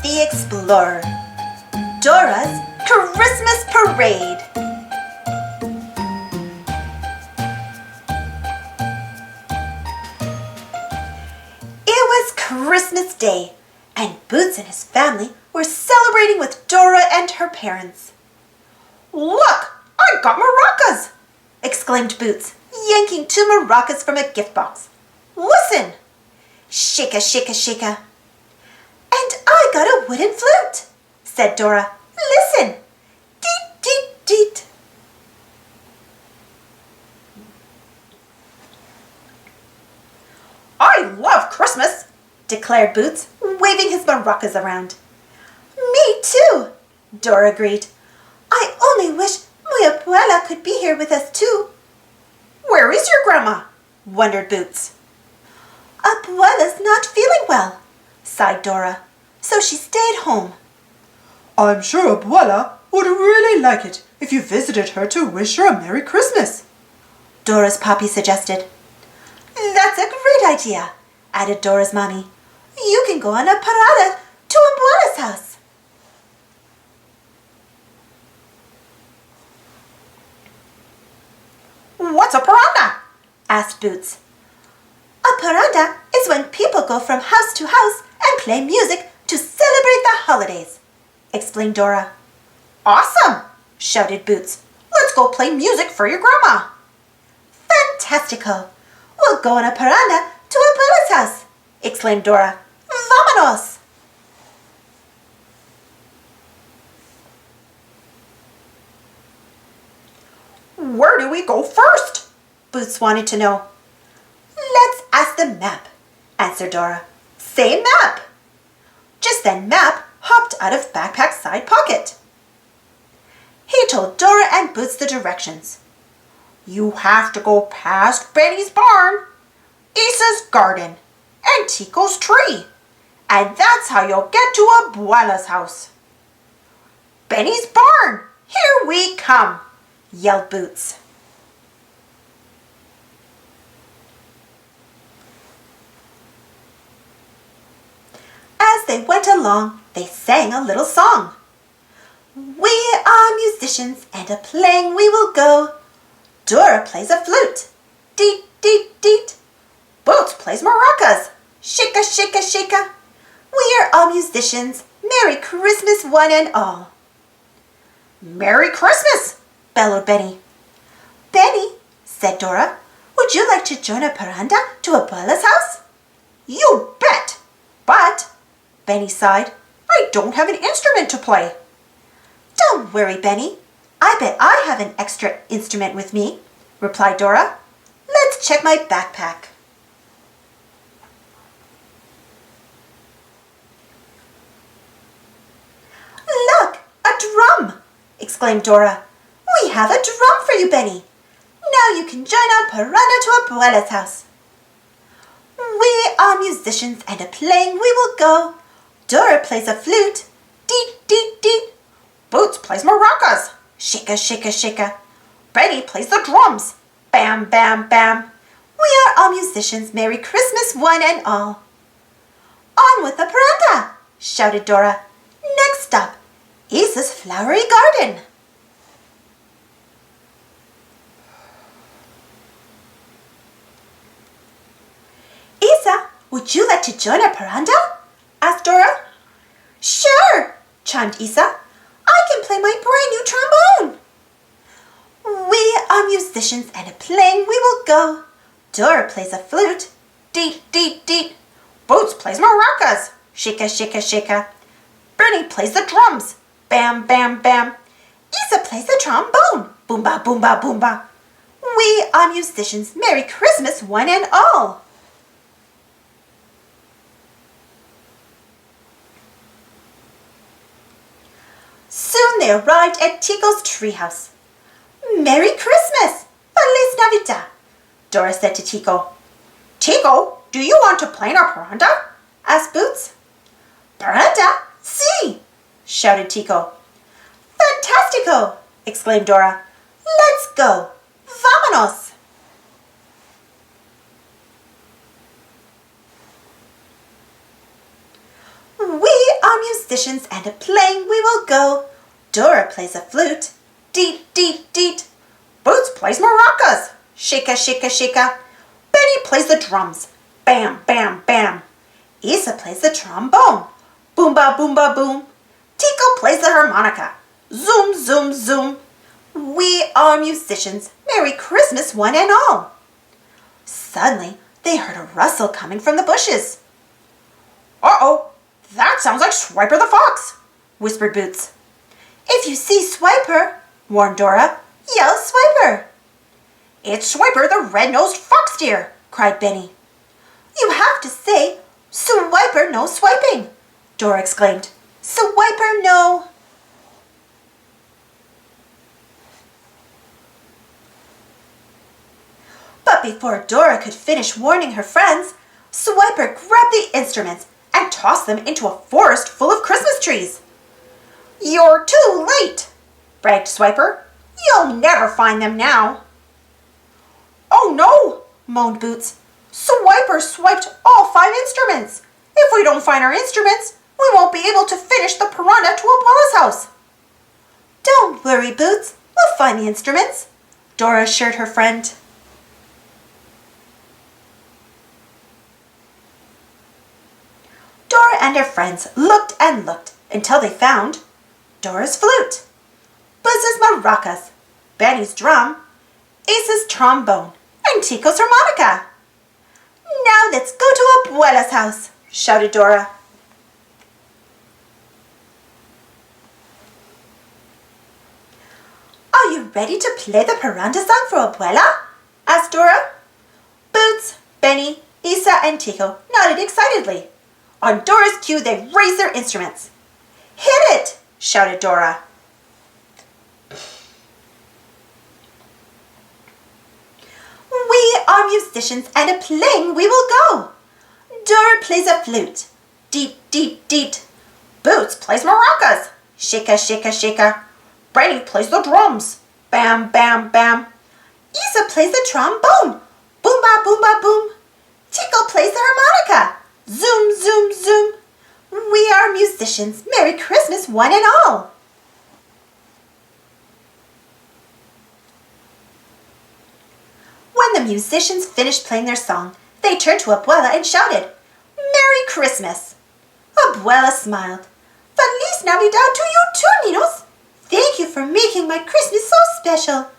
the Explorer. Dora's Christmas Parade. It was Christmas Day, and Boots and his family were celebrating with Dora and her parents. "Look, I got maracas!" exclaimed Boots, yanking 2 maracas from a gift box. "Listen! Shika, shika, shika." "And I got a wooden flute," said Dora. "Listen! Deet, deet, deet." "I love Christmas," declared Boots, waving his maracas around. "Me too," Dora agreed. "I only wish my abuela could be here with us too." "Where is your grandma?" wondered Boots. "Abuela's not feeling well," sighed Dora, "so she stayed home." "I'm sure Abuela would really like it if you visited her to wish her a Merry Christmas," Dora's Poppy suggested. "That's a great idea," added Dora's Mommy. "You can go on a parada to Abuela's house." "What's a parada?" asked Boots. "A parada is when people go from house to house and play music to celebrate the holidays," explained Dora. "Awesome!" shouted Boots. "Let's go play music for your grandma." "Fantastico! We'll go on a parada to Abuela's house," exclaimed Dora. "Vámonos!" "Where do we go first?" Boots wanted to know. "Let's ask the map," answered Dora. "Say map." Just then Map hopped out of backpack's side pocket. He told Dora and Boots the directions. "You have to go past Benny's barn, Isa's garden, and Tico's tree, and that's how you'll get to Abuela's house." "Benny's barn! Here we come!" yelled Boots. As they went along, they sang a little song. "We are musicians, and a-playing we will go. Dora plays a flute, deet, deet, deet. Boots plays maracas, shika, shika, shika. We are all musicians, Merry Christmas one and all." "Merry Christmas!" bellowed Benny. "Benny," said Dora, "would you like to join a paranda to Abuela's house?" "You bet! But," Benny sighed, "I don't have an instrument to play." "Don't worry, Benny. I bet I have an extra instrument with me," replied Dora. "Let's check my backpack." "Look, a drum!" exclaimed Dora. "We have a drum for you, Benny. Now you can join our parada to Abuela's house." "We are musicians, and a-playing we will go. Dora plays a flute, deet, deet, deet. Boots plays maracas, shika, shika, shika. Benny plays the drums, bam, bam, bam. We are all musicians, Merry Christmas one and all." "On with the parada!" shouted Dora. "Next stop, Isa's flowery garden." "Isa, would you like to join our paranda?" asked Dora. "Sure," chimed Isa. "I can play my brand new trombone." "We are musicians, and a-playing we will go. Dora plays a flute, deet, deet, deet. Boots plays maracas, shika, shika, shika. Bernie plays the drums, bam, bam, bam. Isa plays the trombone, boomba, boomba, boomba. We are musicians, Merry Christmas one and all." Soon they arrived at Tico's treehouse. "Merry Christmas! Feliz Navidad!" Dora said to Tico. "Tico, do you want to play in our paranda?" asked Boots. "Paranda? Si!" shouted Tico. "Fantastico!" exclaimed Dora. "Let's go! Vámonos!" "We are musicians and a-playing we will go. Dora plays a flute, deet, deet, deet. Boots plays maracas, shaka, shaka, shaka. Benny plays the drums, bam, bam, bam. Isa plays the trombone, boomba, boomba, boom. Tico plays the harmonica, zoom, zoom, zoom. We are musicians, Merry Christmas one and all. Suddenly, they heard a rustle coming from the bushes. Uh-oh, that sounds like Swiper the Fox, whispered Boots. If you see Swiper, warned Dora, yell Swiper. It's Swiper the red-nosed fox deer, cried Benny. You have to say, Swiper no swiping, Dora exclaimed. Swiper no. But before Dora could finish warning her friends, Swiper grabbed the instruments and tossed them into a forest full of Christmas trees. You're too late, bragged Swiper. You'll never find them now. Oh no, moaned Boots. Swiper swiped all 5 instruments. If we don't find our instruments, we won't be able to finish the piranha to Abuela's house. Don't worry, Boots. We'll find the instruments, Dora assured her friend. Dora and her friends looked and looked until they found Dora's flute, Buzz's maracas, Benny's drum, Ace's trombone, and Tico's harmonica. Now let's go to Abuela's house, shouted Dora. Are you ready to play the piranha song for Abuela? Asked Dora. Boots, Benny, Isa, and Tico nodded excitedly. On Dora's cue, they raised their instruments. Hit it, shouted Dora. We are musicians and a-playing we will go. Dora plays a flute, deet, deet, deet. Boots plays maracas, shaka, shaka, shaka. Benny plays the drums, bam, bam, bam. Isa plays the trombone, boomba, boomba, boom. Tico plays the harmonica, zoom, zoom, zoom. We are musicians, Merry Christmas one and all. When the musicians finished playing their song, they turned to Abuela and shouted, Merry Christmas! Abuela smiled. Feliz Navidad to you too, Ninos! Thank you for making my Christmas so special.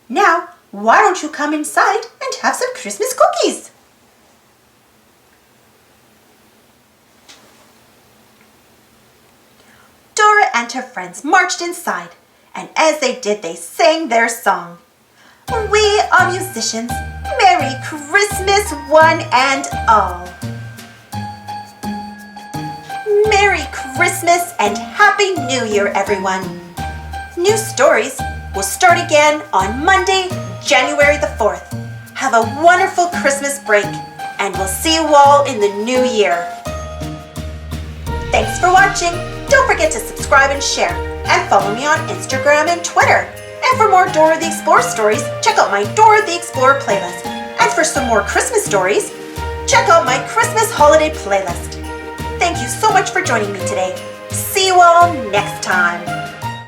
Now, why don't you come inside and have some Christmas cookies? Dora and her friends marched inside, and as they did, they sang their song. We are musicians, Merry Christmas one and all. Merry Christmas and Happy New Year, everyone. New stories will start again on Monday, January the 4th. Have a wonderful Christmas break, and we'll see you all in the new year. Thanks for watching. Don't forget to subscribe and share, and follow me on Instagram and Twitter. And for more Dora the Explorer stories, check out my Dora the Explorer playlist. And for some more Christmas stories, check out my Christmas holiday playlist. Thank you so much for joining me today. See you all next time.